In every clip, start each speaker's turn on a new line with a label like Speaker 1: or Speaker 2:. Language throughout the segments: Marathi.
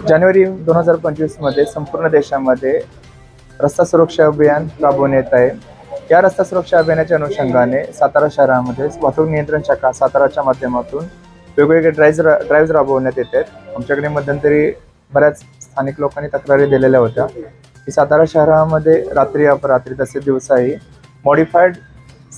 Speaker 1: जानेवारी 2025 मध्ये संपूर्ण देशामध्ये रस्ता सुरक्षा अभियान राबवण्यात आहे। या रस्ता सुरक्षा अभियानाच्या अनुषंगाने सातारा शहरामध्ये वाहतूक नियंत्रण शाखा साताराच्या माध्यमातून वेगवेगळे ड्राइव्ह राबवण्यात येत आहेत। आमच्याकडे मध्यंतरी बऱ्याच स्थानिक लोकांनी तक्रारी दिलेल्या होत्या की सातारा शहरामध्ये रात्री अपरात्री तसेच दिवसाही मॉडिफाईड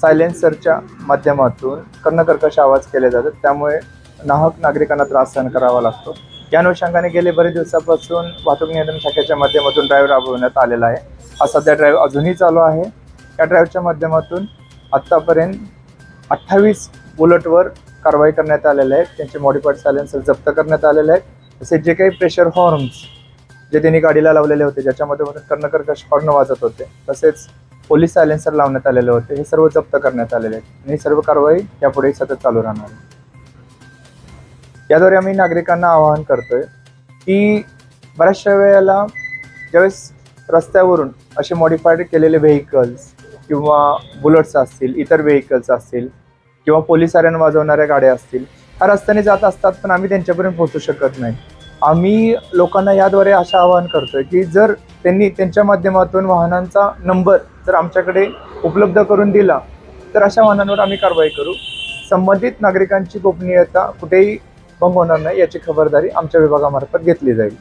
Speaker 1: सायलेन्सरच्या माध्यमातून कर्णकर्कश आवाज केले जातात, त्यामुळे नाहक नागरिकांना त्रास सहन करावा लागतो। या अनुषंगाने गेले बरेच दिवसापासून वाहतूक नियंत्रण शाखेच्या माध्यमातून ड्राइव्ह राबवण्यात आलेला आहे। हा सध्या ड्राइव्ह अजूनही चालू आहे। या ड्राइव्हच्या माध्यमातून आत्तापर्यंत 28 बुलेटवर कारवाई करण्यात आलेली आहे। त्यांचे मॉडिफाईड सायलेन्सर जप्त करण्यात आलेले आहेत। तसेच जे काही प्रेशर हॉर्न्स जे त्यांनी गाडीला लावलेले होते, ज्याच्या माध्यमातून कर्णकर्कश हॉर्न वाजत होते, तसेच पोलीस सायलेन्सर लावण्यात आलेले होते, हे सर्व जप्त करण्यात आलेले आहेत। आणि सर्व कारवाई यापुढे सतत चालू राहणार आहे। याद्वारे आम्ही नागरिकांना आवाहन करतोय की बऱ्याचशा वेळेला ज्यावेळेस रस्त्यावरून असे मॉडिफाईड केलेले व्हेकल्स किंवा बुलेट्स असतील, इतर व्हेकल्स असतील किंवा पोलीस सायरन वाजवणाऱ्या गाड्या असतील, ह्या रस्त्याने जात असतात, पण आम्ही त्यांच्यापर्यंत पोहोचू शकत नाही। आम्ही लोकांना याद्वारे असं आवाहन करतोय की जर त्यांनी त्यांच्या माध्यमातून वाहनांचा नंबर जर आमच्याकडे उपलब्ध करून दिला तर अशा वाहनांवर आम्ही कारवाई करू। संबंधित नागरिकांची गोपनीयता कुठेही भंग होणार नाही याची खबरदारी आमच्या विभागामार्फत घेतली जाईल।